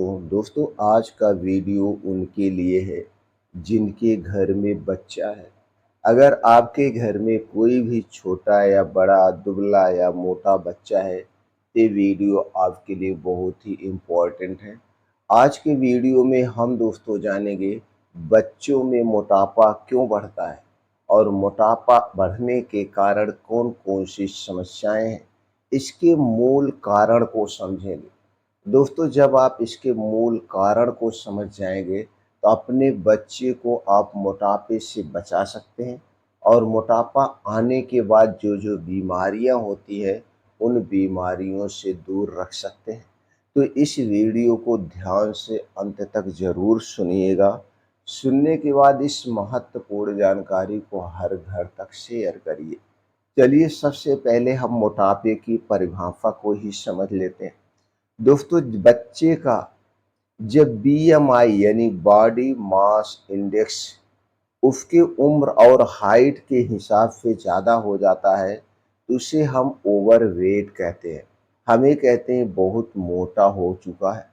दोस्तों आज का वीडियो उनके लिए है जिनके घर में बच्चा है। अगर आपके घर में कोई भी छोटा या बड़ा, दुबला या मोटा बच्चा है, ये वीडियो आपके लिए बहुत ही इम्पोर्टेंट है। आज के वीडियो में हम दोस्तों जानेंगे बच्चों में मोटापा क्यों बढ़ता है और मोटापा बढ़ने के कारण कौन-कौन सी समस्याएं हैं। इसके मूल कारण को समझेंगे। दोस्तों जब आप इसके मूल कारण को समझ जाएंगे तो अपने बच्चे को आप मोटापे से बचा सकते हैं और मोटापा आने के बाद जो जो बीमारियां होती है उन बीमारियों से दूर रख सकते हैं। तो इस वीडियो को ध्यान से अंत तक ज़रूर सुनिएगा। सुनने के बाद इस महत्वपूर्ण जानकारी को हर घर तक शेयर करिए। चलिए सबसे पहले हम मोटापे की परिभाषा को ही समझ लेते हैं। दोस्तों बच्चे का जब बीएमआई यानी बॉडी मास इंडेक्स उसके उम्र और हाइट के हिसाब से ज़्यादा हो जाता है तो उसे हम ओवरवेट कहते हैं। हमें कहते हैं बहुत मोटा हो चुका है।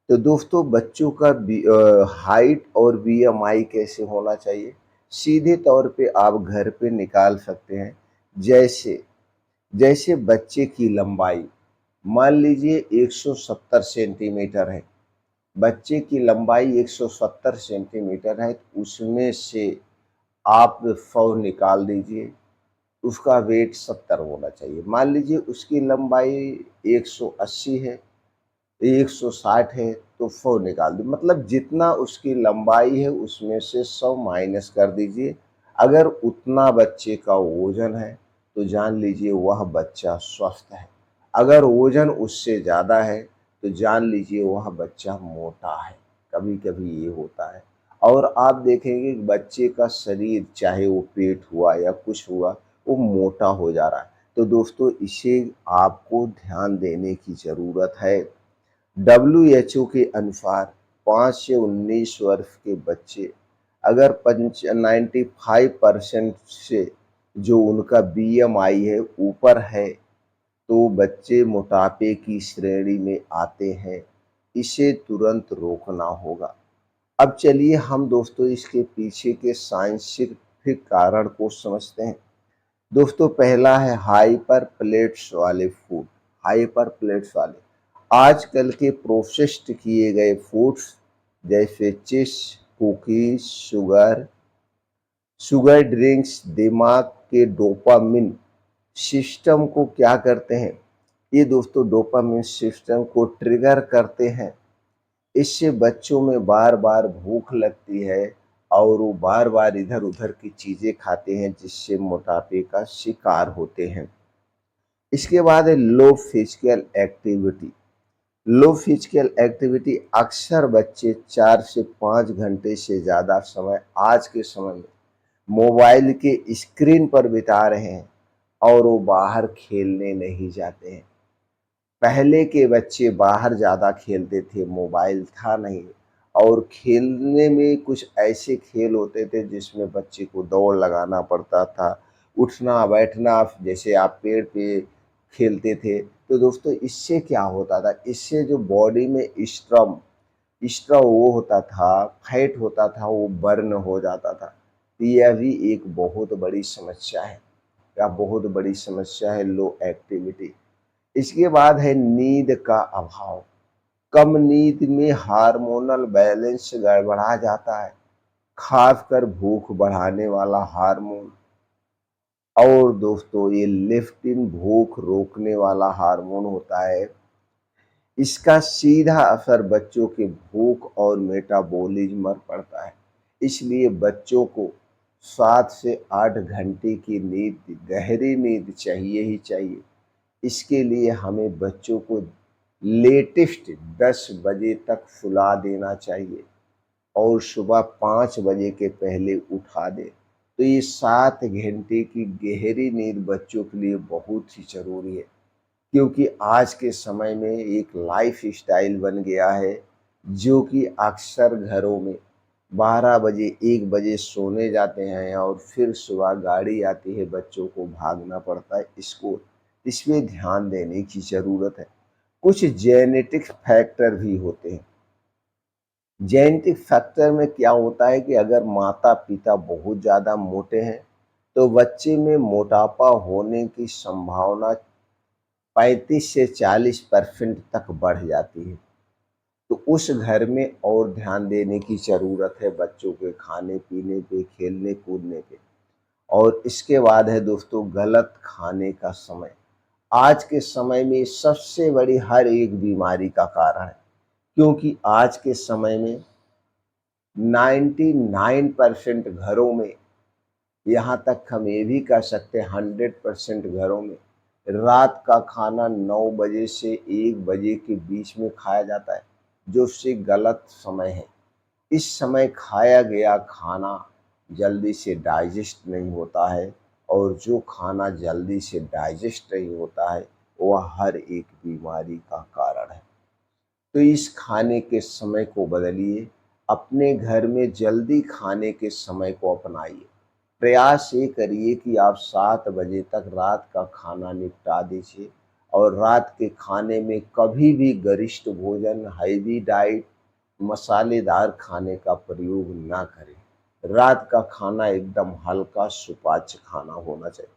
तो दोस्तों बच्चों का हाइट और बीएमआई कैसे होना चाहिए, सीधे तौर पे आप घर पे निकाल सकते हैं। जैसे जैसे बच्चे की लंबाई मान लीजिए 170 सेंटीमीटर है। बच्चे की लंबाई 170 सेंटीमीटर है तो उसमें से आप 100 निकाल दीजिए। उसका वेट 70 होना चाहिए। मान लीजिए उसकी लंबाई 180 है, 160 है तो 100 निकाल दीजिए। मतलब जितना उसकी लंबाई है उसमें से 100 माइनस कर दीजिए। अगर उतना बच्चे का वजन है तो जान लीजिए वह बच्चा स्वस्थ है। अगर वजन उससे ज़्यादा है तो जान लीजिए वह बच्चा मोटा है। कभी कभी ये होता है। और आप देखेंगे कि बच्चे का शरीर चाहे वो पेट हुआ या कुछ हुआ वो मोटा हो जा रहा है। तो दोस्तों इसे आपको ध्यान देने की ज़रूरत है। डब्ल्यूएचओ के अनुसार 5 से 19 वर्ष के बच्चे अगर 95% से जो उनका बीएमआई है ऊपर है तो बच्चे मोटापे की श्रेणी में आते हैं। इसे तुरंत रोकना होगा। अब चलिए हम दोस्तों इसके पीछे के साइंटिफिक कारण को समझते हैं। दोस्तों पहला है हाइपर प्लेट्स वाले फूड। हाइपर प्लेट्स वाले आजकल के प्रोसेस्ड किए गए फूड्स जैसे चिप्स, कुकीज, शुगर ड्रिंक्स दिमाग के डोपामिन सिस्टम को क्या करते हैं, ये दोस्तों डोपामिन सिस्टम को ट्रिगर करते हैं। इससे बच्चों में बार बार भूख लगती है और वो बार बार इधर उधर की चीज़ें खाते हैं जिससे मोटापे का शिकार होते हैं। इसके बाद है लो फिजिकल एक्टिविटी। लो फिजिकल एक्टिविटी अक्सर बच्चे 4 से 5 घंटे से ज़्यादा समय आज के समय में मोबाइल के स्क्रीन पर बिता रहे हैं और वो बाहर खेलने नहीं जाते हैं। पहले के बच्चे बाहर ज़्यादा खेलते थे, मोबाइल था नहीं। और खेलने में कुछ ऐसे खेल होते थे जिसमें बच्चे को दौड़ लगाना पड़ता था, उठना बैठना। जैसे आप पेड़ पे खेलते थे तो दोस्तों इससे क्या होता था, इससे जो बॉडी में स्ट्रम वो होता था, फैट होता था, वो बर्न हो जाता था। तो यह भी एक बहुत बड़ी समस्या है, या बहुत बड़ी समस्या है लो एक्टिविटी। इसके बाद है नींद का अभाव। कम नींद में हार्मोनल बैलेंस गड़बड़ा जाता है, खासकर भूख बढ़ाने वाला हार्मोन। और दोस्तों ये लेप्टिन भूख रोकने वाला हार्मोन होता है। इसका सीधा असर बच्चों के भूख और मेटाबॉलिज्म पर पड़ता है। इसलिए बच्चों को 7 से 8 घंटे की नींद, गहरी नींद चाहिए ही चाहिए। इसके लिए हमें बच्चों को लेटेस्ट 10 बजे तक सुला देना चाहिए और सुबह 5 बजे के पहले उठा दें। तो ये 7 घंटे की गहरी नींद बच्चों के लिए बहुत ही ज़रूरी है, क्योंकि आज के समय में एक लाइफ स्टाइल बन गया है जो कि अक्सर घरों में 12 बजे 1 बजे सोने जाते हैं और फिर सुबह गाड़ी आती है, बच्चों को भागना पड़ता है स्कूल। इसमें ध्यान देने की ज़रूरत है। कुछ जेनेटिक फैक्टर भी होते हैं जेनेटिक फैक्टर में क्या होता है कि अगर माता-पिता बहुत ज़्यादा मोटे हैं, तो बच्चे में मोटापा होने की संभावना 35 से 40% तक बढ़ जाती है। तो उस घर में और ध्यान देने की ज़रूरत है बच्चों के खाने-पीने पे, खेलने-कूदने पे। और इसके बाद है दोस्तों गलत खाने का समय। आज के समय में सबसे बड़ी हर एक बीमारी का कारण है, क्योंकि आज के समय में 99% घरों में, यहाँ तक हम ये भी कह सकते हैं 100% घरों में रात का खाना 9 बजे से 1 बजे के बीच में खाया जाता है, जो उससे गलत समय है। इस समय खाया गया खाना जल्दी से डाइजेस्ट नहीं होता है, और जो खाना जल्दी से डाइजेस्ट नहीं होता है, वह हर एक बीमारी का कारण है। तो इस खाने के समय को बदलिए, अपने घर में जल्दी खाने के समय को अपनाइए। प्रयास ये करिए कि आप 7 बजे तक रात का खाना निपटा दीजिए, और रात के खाने में कभी भी गरिष्ठ भोजन, हेवी डाइट, मसालेदार खाने का प्रयोग ना करें। रात का खाना एकदम हल्का सुपाच्य खाना होना चाहिए।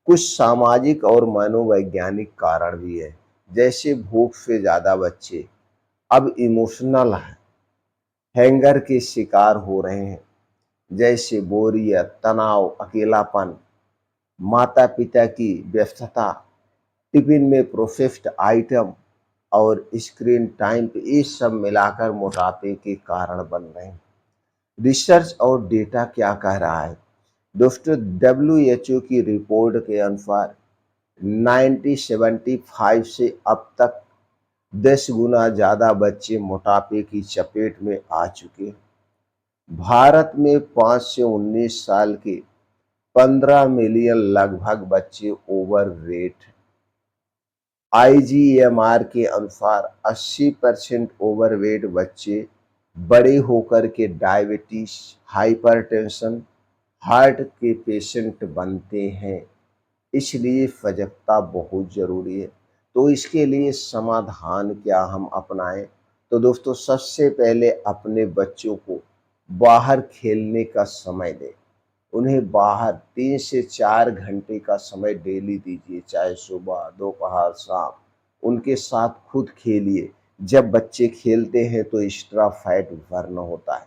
कुछ सामाजिक और मनोवैज्ञानिक कारण भी है, जैसे भूख से ज़्यादा बच्चे अब इमोशनल हैंगर के शिकार हो रहे हैं, जैसे बोरियत, तनाव, अकेलापन, माता-पिता की व्यस्तता, टिफिन में प्रोसेस्ड आइटम और स्क्रीन टाइम पे ये सब मिलाकर मोटापे के कारण बन रहे हैं। रिसर्च और डेटा क्या कह रहा है? दोस्तों, डब्ल्यूएचओ की रिपोर्ट के अनुसार 1975 से अब तक 10 गुना ज़्यादा बच्चे मोटापे की चपेट में आ चुके हैं। भारत में 5 से 19 साल के 15 मिलियन लगभग बच्चे ओवरवेट हैं। आईजीएमआर के अनुसार 80% ओवरवेट बच्चे बड़े होकर के डायबिटीज, हाइपरटेंशन, हार्ट के पेशेंट बनते हैं। इसलिए सजगता बहुत ज़रूरी है। तो इसके लिए समाधान क्या हम अपनाएं? तो दोस्तों, सबसे पहले अपने बच्चों को बाहर खेलने का समय दें। उन्हें बाहर 3 से 4 घंटे का समय डेली दीजिए, चाहे सुबह, दोपहर, शाम। उनके साथ खुद खेलिए। जब बच्चे खेलते हैं तो एक्स्ट्रा फैट बर्न होता है।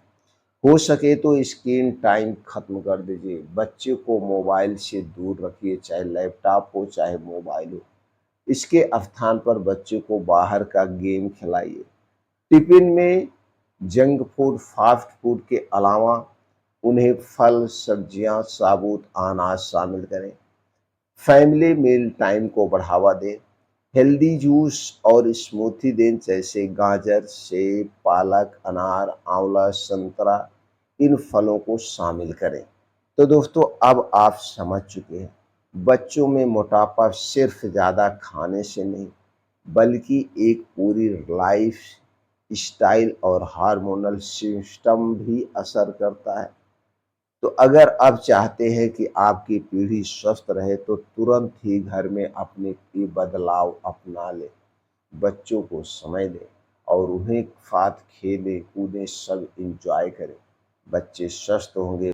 हो सके तो स्क्रीन टाइम खत्म कर दीजिए। बच्चे को मोबाइल से दूर रखिए, चाहे लैपटॉप हो चाहे मोबाइल हो। इसके स्थान पर बच्चे को बाहर का गेम खिलाइए। टिफिन में जंक फूड, फास्ट फूड के अलावा उन्हें फल, सब्जियां, साबुत अनाज शामिल करें। फैमिली मील टाइम को बढ़ावा दें। हेल्दी जूस और स्मूथी दें, जैसे गाजर, सेब, पालक, अनार, आंवला, संतरा। इन फलों को शामिल करें। तो दोस्तों, अब आप समझ चुके हैं, बच्चों में मोटापा सिर्फ ज़्यादा खाने से नहीं, बल्कि एक पूरी लाइफ स्टाइल और हार्मोनल सिस्टम भी असर करता है। तो अगर आप चाहते हैं कि आपकी पीढ़ी स्वस्थ रहे, तो तुरंत ही घर में अपने ये बदलाव अपना लें। बच्चों को समय दें और उन्हें साथ खेलें, कूदें, सब एंजॉय करें। बच्चे स्वस्थ होंगे।